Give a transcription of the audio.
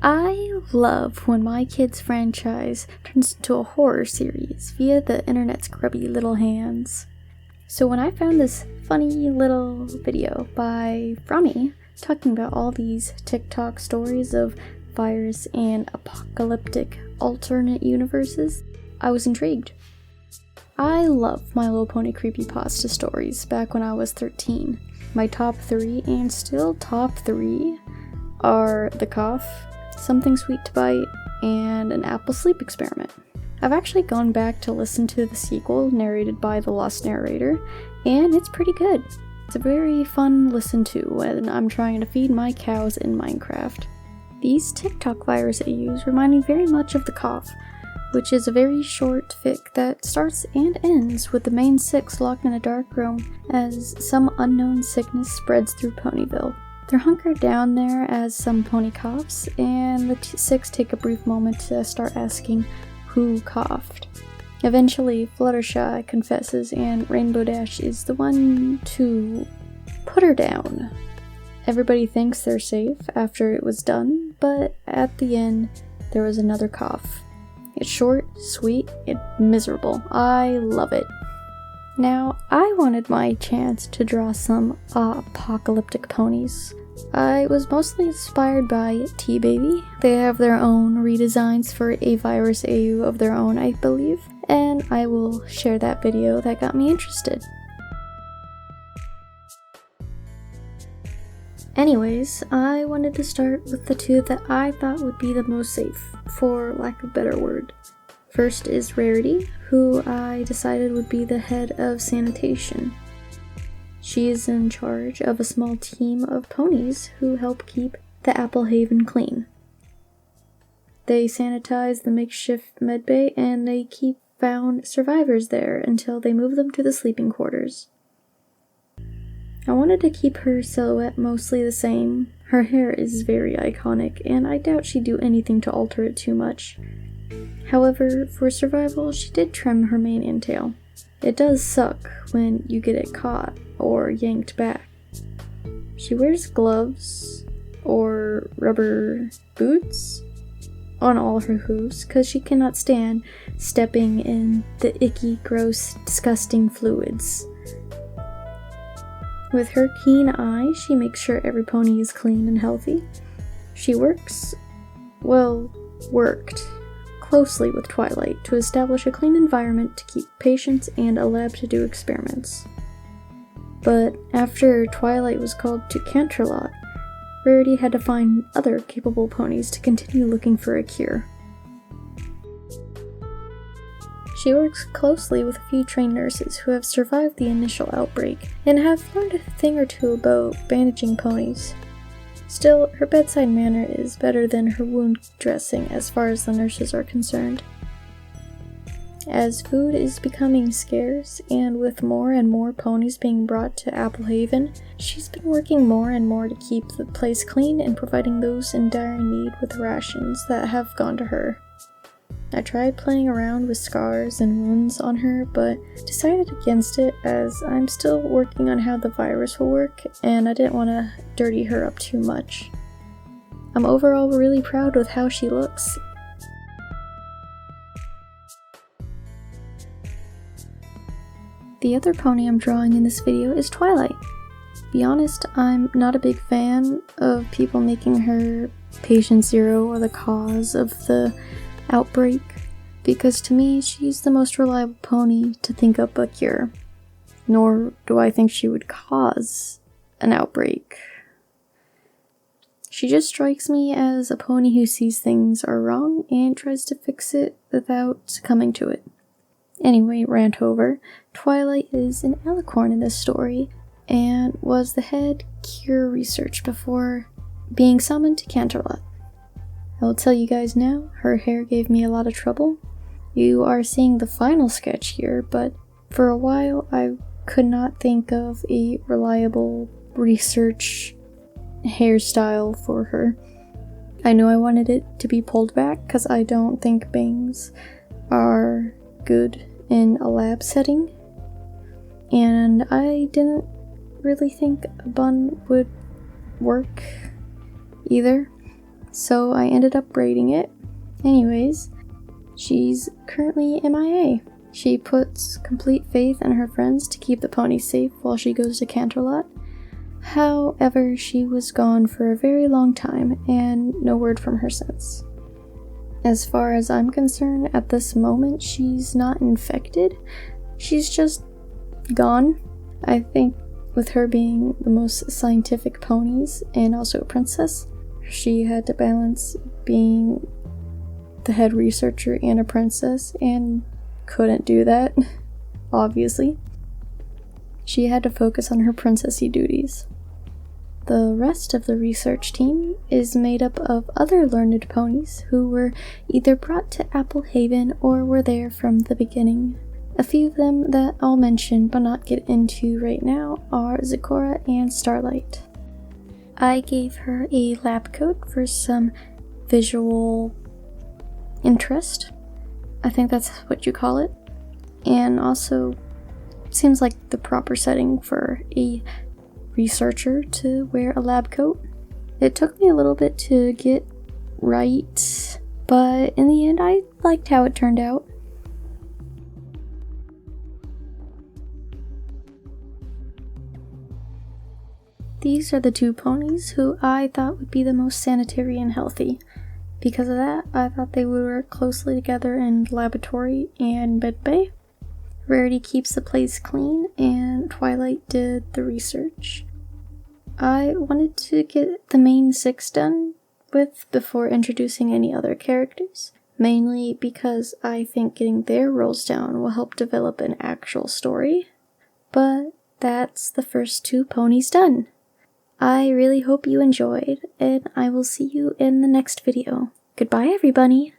I love when my kids' franchise turns into a horror series via the internet's grubby little hands. So when I found this funny little video by Frommi talking about all these TikTok stories of virus and apocalyptic alternate universes, I was intrigued. I love My Little Pony creepypasta stories back when I was 13. My top 3, and still top 3, are The Cough, Something Sweet to Bite, and An Apple Sleep Experiment. I've actually gone back to listen to the sequel narrated by the lost narrator, and it's pretty good. It's a very fun listen to when I'm trying to feed my cows in Minecraft. These TikTok VirusAUs remind me very much of The Cough, which is a very short fic that starts and ends with the main 6 locked in a dark room as some unknown sickness spreads through Ponyville. They're hunkered down there as some pony coughs, and the 6 take a brief moment to start asking who coughed. Eventually, Fluttershy confesses, and Rainbow Dash is the one to put her down. Everybody thinks they're safe after it was done, but at the end, there was another cough. It's short, sweet, and miserable. I love it. Now, I wanted my chance to draw some apocalyptic ponies. I was mostly inspired by TBaby. They have their own redesigns for a VirusAU of their own, I believe, and I will share that video that got me interested. Anyways, I wanted to start with the 2 that I thought would be the most safe, for lack of a better word. First is Rarity, who I decided would be the head of sanitation. She is in charge of a small team of ponies who help keep the Apple Haven clean. They sanitize the makeshift medbay, and they keep found survivors there until they move them to the sleeping quarters. I wanted to keep her silhouette mostly the same. Her hair is very iconic, and I doubt she'd do anything to alter it too much. However, for survival, she did trim her mane and tail. It does suck when you get it caught or yanked back. She wears gloves or rubber boots on all her hooves because she cannot stand stepping in the icky, gross, disgusting fluids. With her keen eye, she makes sure every pony is clean and healthy. She worked closely with Twilight to establish a clean environment to keep patients and a lab to do experiments. But after Twilight was called to Canterlot, Rarity had to find other capable ponies to continue looking for a cure. She works closely with a few trained nurses who have survived the initial outbreak and have learned a thing or two about bandaging ponies. Still, her bedside manner is better than her wound dressing as far as the nurses are concerned. As food is becoming scarce, and with more and more ponies being brought to Apple Haven, she's been working more and more to keep the place clean and providing those in dire need with rations that have gone to her. I tried playing around with scars and wounds on her, but decided against it as I'm still working on how the virus will work, and I didn't want to dirty her up too much. I'm overall really proud with how she looks. The other pony I'm drawing in this video is Twilight. To be honest, I'm not a big fan of people making her patient zero or the cause of the outbreak, because to me, she's the most reliable pony to think up a cure. Nor do I think she would cause an outbreak. She just strikes me as a pony who sees things are wrong and tries to fix it without succumbing to it. Anyway, rant over. Twilight is an alicorn in this story, and was the head cure research before being summoned to Canterlot. I will tell you guys now, her hair gave me a lot of trouble. You are seeing the final sketch here, but for a while I could not think of a reliable research hairstyle for her. I know I wanted it to be pulled back because I don't think bangs are good in a lab setting, and I didn't really think a bun would work either. so I ended up raiding it. Anyways, she's currently MIA. She puts complete faith in her friends to keep the ponies safe while she goes to Canterlot. However, she was gone for a very long time, and no word from her since. As far as I'm concerned, at this moment, she's not infected. She's just gone. I think with her being the most scientific ponies and also a princess, she had to balance being the head researcher and a princess, and couldn't do that, obviously. She had to focus on her princessy duties. The rest of the research team is made up of other learned ponies who were either brought to Applehaven or were there from the beginning. A few of them that I'll mention but not get into right now are Zecora and Starlight. I gave her a lab coat for some visual interest. I think that's what you call it. And also, seems like the proper setting for a researcher to wear a lab coat. It took me a little bit to get right, but in the end I liked how it turned out. These are the two ponies who I thought would be the most sanitary and healthy. Because of that, I thought they would work closely together in laboratory and medbay. Rarity keeps the place clean, and Twilight did the research. I wanted to get the main 6 done with before introducing any other characters, mainly because I think getting their roles down will help develop an actual story. But that's the first 2 ponies done. I really hope you enjoyed, and I will see you in the next video. Goodbye, everybody!